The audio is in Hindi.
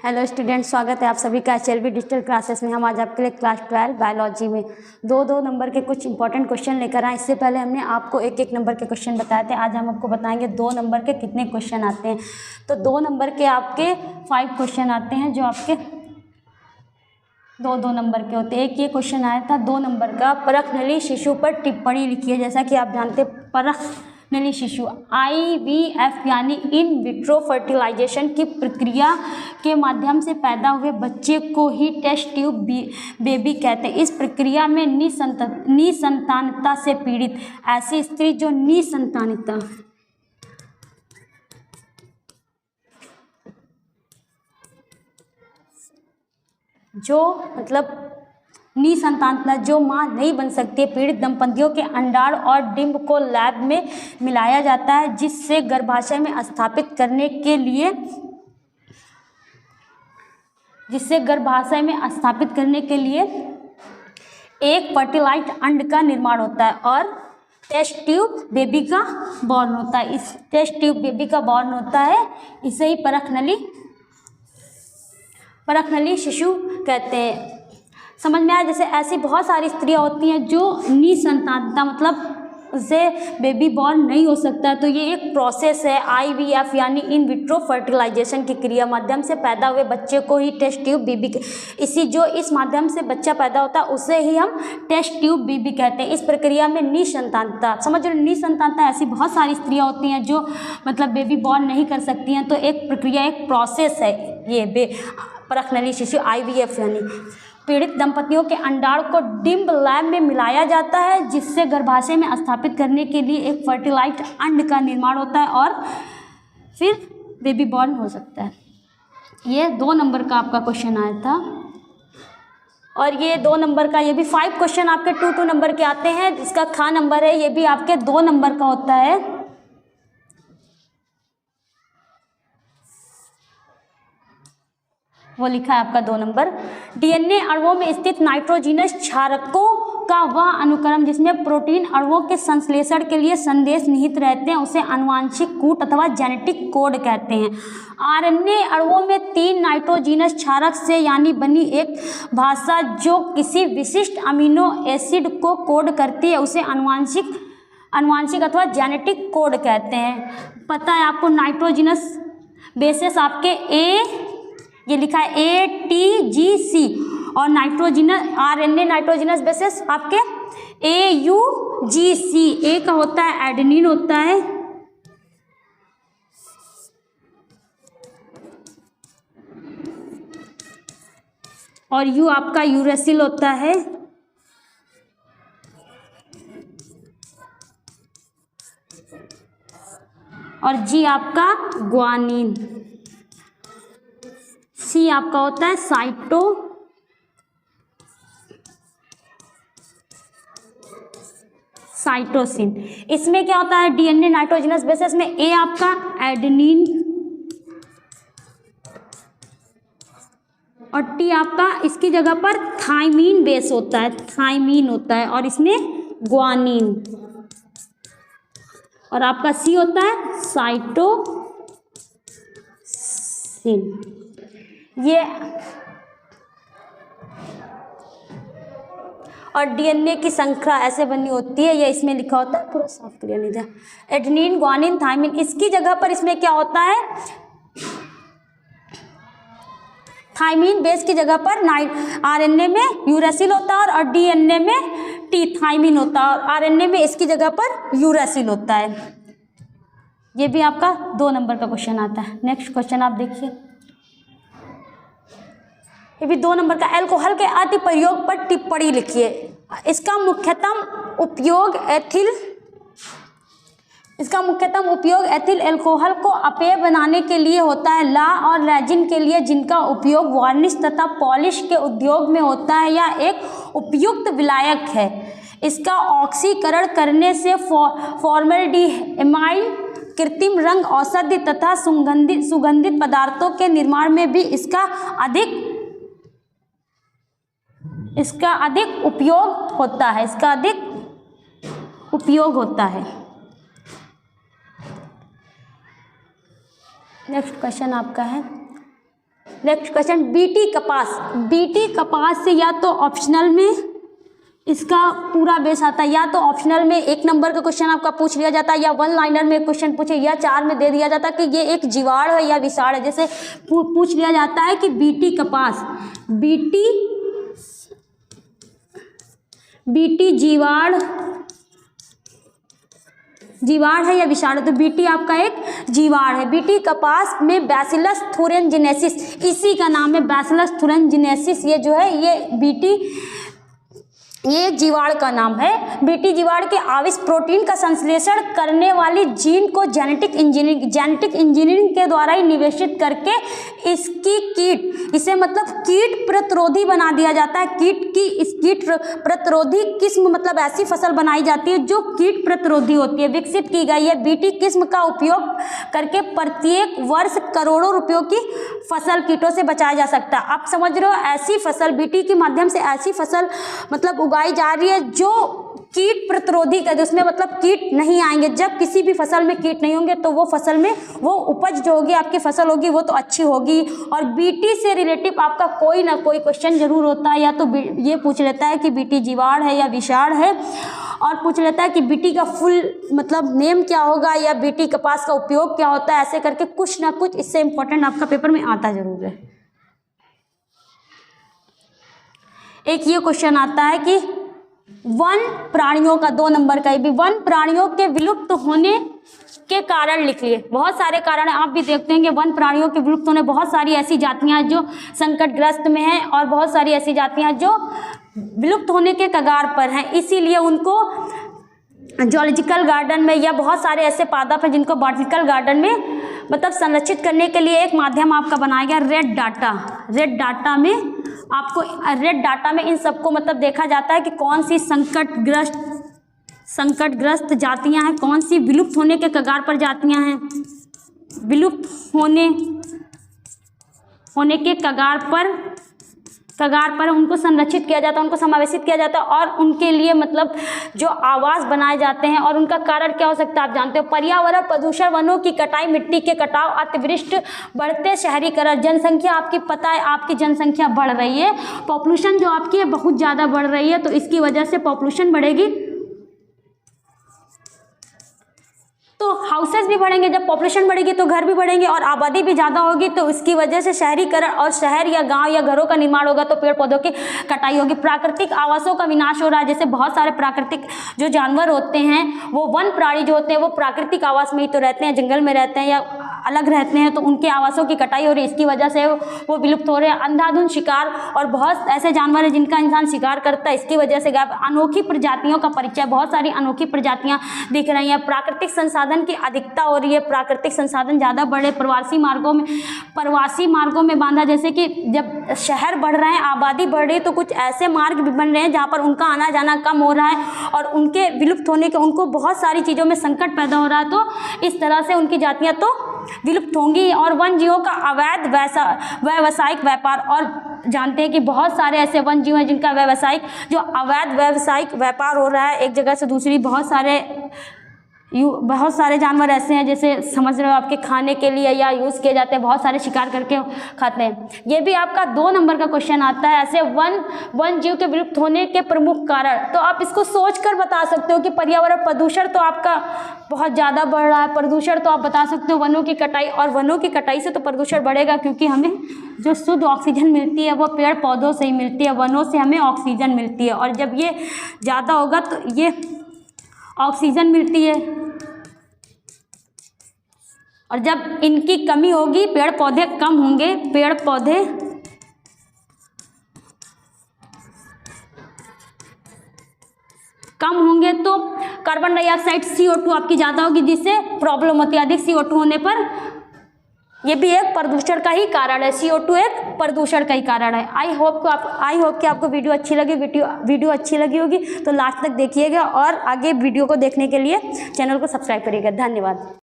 हेलो स्टूडेंट, स्वागत है आप सभी का HLB डिजिटल क्लासेस में। हम आज आपके लिए क्लास 12 बायोलॉजी में दो नंबर के कुछ इंपॉर्टेंट क्वेश्चन लेकर आए। इससे पहले हमने आपको एक नंबर के क्वेश्चन बताए थे। आज हम आपको बताएंगे 2 नंबर के कितने क्वेश्चन आते हैं। तो 2 नंबर के आपके 5 क्वेश्चन आते हैं, जो आपके दो नंबर के होते हैं। एक ये क्वेश्चन आया था 2 नंबर का, परखनली शिशु पर टिप्पणी लिखिए। जैसा कि आप जानते हैं, परखनली शिशु IVF यानी इन विट्रो फर्टिलाइजेशन की प्रक्रिया के माध्यम से पैदा हुए बच्चे को ही टेस्ट ट्यूब बेबी कहते हैं। इस प्रक्रिया में निसंतानता से पीड़ित ऐसी स्त्री जो निसंतानिता निसंतानता जो मां नहीं बन सकती, पीड़ित दंपतियों के अंडाणु और डिंब को लैब में मिलाया जाता है, जिससे गर्भाशय में स्थापित करने के लिए एक फर्टिलाइज्ड अंड का निर्माण होता है और टेस्ट ट्यूब बेबी का बॉर्न होता है। इस टेस्ट ट्यूब बेबी का बॉर्न होता है, इसे ही परखनली शिशु कहते हैं। समझ में आया? जैसे ऐसी बहुत सारी स्त्रियां होती हैं जो निसंतानता मतलब उसे बेबी बॉर्न नहीं हो सकता है। तो ये एक प्रोसेस है IVF यानी इन विट्रो फर्टिलाइजेशन की क्रिया माध्यम से पैदा हुए बच्चे को ही टेस्ट ट्यूब बेबी इस माध्यम से बच्चा पैदा होता है, उसे ही हम टेस्ट ट्यूब बेबी कहते हैं। इस प्रक्रिया में निसंतानता, समझ रहे, निसंतानता ऐसी बहुत सारी स्त्रियां होती हैं जो मतलब बेबी बॉर्न नहीं कर सकती हैं। तो एक प्रक्रिया, एक प्रोसेस है ये परखनली शिशु IVF यानी पीड़ित दंपतियों के अंडाणु को डिंब लैब में मिलाया जाता है, जिससे गर्भाशय में स्थापित करने के लिए एक फर्टिलाइज्ड अंड का निर्माण होता है और फिर बेबी बॉर्न हो सकता है। ये 2 नंबर का आपका क्वेश्चन आया था। और ये 2 नंबर का, ये भी 5 क्वेश्चन आपके 2 नंबर के आते हैं। इसका खा नंबर है, ये भी आपके 2 नंबर का होता है। वो लिखा है आपका 2 नंबर। DNA अणुओं में स्थित नाइट्रोजीनस क्षारकों का वह अनुक्रम जिसमें प्रोटीन अणुओं के संश्लेषण के लिए संदेश निहित रहते हैं, उसे आनुवांशिक कूट अथवा जेनेटिक कोड कहते हैं। RNA अणुओं में 3 नाइट्रोजीनस क्षारक से यानी बनी एक भाषा जो किसी विशिष्ट अमीनो एसिड को कोड करती है, उसे आनुवांशिक अथवा जेनेटिक कोड कहते हैं। पता है आपको, नाइट्रोजीनस बेसेस आपके ये लिखा है ATGC और RNA नाइट्रोजिनस बेसिस आपके AUGC। A का होता है एडेनिन होता है, और U आपका यूरेसिल होता है, और G आपका ग्वानिन, C आपका होता है साइटोसिन। इसमें क्या होता है, DNA नाइट्रोजनस बेसिस में A आपका एडेनिन और T आपका इसकी जगह पर थाइमीन बेस होता है, और इसमें ग्वानिन, और आपका C होता है साइटोसिन। ये और DNA की संख्या ऐसे बनी होती है, ये इसमें लिखा होता है, पूरा साफ क्लियर नहीं था, एडेनिन, ग्वानिन, थाइमिन। इसकी जगह पर इसमें क्या होता है, थाइमिन बेस की जगह पर RNA में यूरेसिल होता है और DNA में थाइमिन होता है, और RNA में इसकी जगह पर यूरेसिल होता है। ये भी आपका 2 नंबर का क्वेश्चन आता है। नेक्स्ट क्वेश्चन आप देखिए, ये भी 2 नंबर का। अल्कोहल के अति प्रयोग पर टिप्पणी लिखिए। इसका मुख्यतम उपयोग एथिल अल्कोहल को अपेय बनाने के लिए होता है, ला और रेजिन के लिए, जिनका उपयोग वार्निश तथा पॉलिश के उद्योग में होता है, या एक उपयुक्त विलायक है। इसका ऑक्सीकरण करने से फॉर्मेल्डिहाइड कृत्रिम रंग, औषधि तथा सुगंधित पदार्थों के निर्माण में भी इसका अधिक उपयोग होता है। नेक्स्ट क्वेश्चन आपका है, नेक्स्ट क्वेश्चन, बीटी कपास। बीटी कपास से या तो ऑप्शनल में इसका पूरा बेस आता है, या तो ऑप्शनल में 1 नंबर का क्वेश्चन आपका पूछ लिया जाता है, या 1 लाइनर में क्वेश्चन पूछे, या 4 में दे दिया जाता है कि ये एक जीवाणु है या विषाणु है। जैसे पूछ लिया जाता है कि बीटी कपास, बीटी जीवाणु है या विषाणु, तो बीटी आपका एक जीवाणु है। बीटी कपास में बैसिलस थुरिनजिनेसिस, इसी का नाम है बैसिलस थुरिनजिनेसिस। ये जो है ये बीटी, ये जीवाणु का नाम है। बीटी जीवाणु के आविष प्रोटीन का संश्लेषण करने वाली जीन को जेनेटिक इंजीनियरिंग के द्वारा ही निवेशित करके इसकी इसे मतलब कीट प्रतिरोधी बना दिया जाता है। कीट प्रतिरोधी किस्म मतलब ऐसी फसल बनाई जाती है जो कीट प्रतिरोधी होती है, विकसित की गई है। बीटी किस्म का उपयोग करके प्रत्येक वर्ष करोड़ों रुपयों की फसल कीटों से बचाया जा सकता है। आप समझ रहे हो, ऐसी फसल बीटी के माध्यम से ऐसी फसल मतलब उगाई जा रही है जो कीट प्रतिरोधी का, जिसमें मतलब कीट नहीं आएंगे। जब किसी भी फसल में कीट नहीं होंगे तो वो फसल में वो उपज जो होगी आपकी फसल होगी वो तो अच्छी होगी। और बीटी से रिलेटिव आपका कोई ना कोई क्वेश्चन जरूर होता है, या तो ये पूछ लेता है कि बीटी जीवाणु है या विषाणु है, और पूछ लेता है कि बीटी का फुल मतलब नेम क्या होगा, या बीटी कपास का उपयोग क्या होता है। ऐसे करके कुछ ना कुछ इससे इंपॉर्टेंट आपका पेपर में आता जरूर है। एक ये क्वेश्चन आता है कि वन प्राणियों का, 2 नंबर का, भी वन प्राणियों के विलुप्त होने के कारण लिख लिए। बहुत सारे कारण आप भी देखते हैं कि वन प्राणियों के विलुप्त होने, बहुत सारी ऐसी जातियां जो संकटग्रस्त में हैं और बहुत सारी ऐसी जातियां जो विलुप्त होने के कगार पर हैं। इसीलिए उनको जूलॉजिकल गार्डन में, या बहुत सारे ऐसे पादप हैं जिनको बॉटनिकल गार्डन में मतलब संरक्षित करने के लिए एक माध्यम आपका बनाया गया रेड डाटा में इन सबको मतलब देखा जाता है कि कौन सी संकटग्रस्त जातियां हैं, कौन सी विलुप्त होने के कगार पर जातियां हैं, विलुप्त होने के कगार पर उनको संरक्षित किया जाता है, उनको समावेशित किया जाता है, और उनके लिए मतलब जो आवास बनाए जाते हैं। और उनका कारण क्या हो सकता है आप जानते हो, पर्यावरण प्रदूषण, वनों की कटाई, मिट्टी के कटाव, अतिवृष्टि, बढ़ते शहरीकरण, जनसंख्या आपकी पता है आपकी जनसंख्या बढ़ रही है, पॉपुलेशन जो आपकी है बहुत ज़्यादा बढ़ रही है, तो इसकी वजह से पॉपुलेशन बढ़ेगी तो हाउसेस भी बढ़ेंगे। जब पॉपुलेशन बढ़ेगी तो घर भी बढ़ेंगे और आबादी भी ज़्यादा होगी, तो इसकी वजह से शहरीकरण और शहर या गांव या घरों का निर्माण होगा, तो पेड़ पौधों की कटाई होगी। प्राकृतिक आवासों का विनाश हो रहा है। जैसे बहुत सारे प्राकृतिक जो जानवर होते हैं, वो वन प्राणी जो होते हैं वो प्राकृतिक आवास में ही तो रहते हैं, जंगल में रहते हैं या अलग रहते हैं, तो उनके आवासों की कटाई हो रही है। इसकी वजह से वो विलुप्त हो रहे हैं। अंधाधुंध शिकार, और बहुत ऐसे जानवर हैं जिनका इंसान शिकार करता है, इसकी वजह से अनोखी प्रजातियों का परिचय, बहुत सारी अनोखी प्रजातियां दिख रही हैं। प्राकृतिक संसाधन की अधिकता हो रही है, प्राकृतिक संसाधन ज़्यादा बढ़े। प्रवासी मार्गों में बांधा, जैसे कि जब शहर बढ़ रहे हैं, आबादी बढ़ रही है, तो कुछ ऐसे मार्ग भी बन रहे हैं जहाँ पर उनका आना जाना कम हो रहा है और उनके विलुप्त होने के उनको बहुत सारी चीज़ों में संकट पैदा हो रहा है। तो इस तरह से उनकी जातियाँ तो विलुप्त होंगी। और वन जीवों का अवैध व्यावसायिक व्यापार, और जानते हैं कि बहुत सारे ऐसे वन जीव हैं जिनका अवैध व्यावसायिक व्यापार हो रहा है एक जगह से दूसरी। बहुत सारे जानवर ऐसे हैं, जैसे समझ रहे हो आपके खाने के लिए या यूज़ किए जाते हैं, बहुत सारे शिकार करके खाते हैं। ये भी आपका 2 नंबर का क्वेश्चन आता है। ऐसे वन जीव के विलुप्त होने के प्रमुख कारण, तो आप इसको सोचकर बता सकते हो कि पर्यावरण प्रदूषण तो आपका बहुत ज़्यादा बढ़ रहा है। प्रदूषण तो आप बता सकते हो वनों की कटाई, और वनों की कटाई से तो प्रदूषण बढ़ेगा, क्योंकि हमें जो शुद्ध ऑक्सीजन मिलती है वो पेड़ पौधों से ही मिलती है, वनों से हमें ऑक्सीजन मिलती है। और जब ये ज़्यादा होगा तो ये ऑक्सीजन मिलती है, और जब इनकी कमी होगी, पेड़ पौधे कम होंगे, पेड़ पौधे कम होंगे तो कार्बन डाइऑक्साइड CO2 आपकी ज़्यादा होगी, जिससे प्रॉब्लम होती है। अधिक CO2 होने पर ये भी एक प्रदूषण का ही कारण है, CO2 एक प्रदूषण का ही कारण है। आई होप कि आपको वीडियो अच्छी लगी होगी, तो लास्ट तक देखिएगा और आगे वीडियो को देखने के लिए चैनल को सब्सक्राइब करिएगा। धन्यवाद।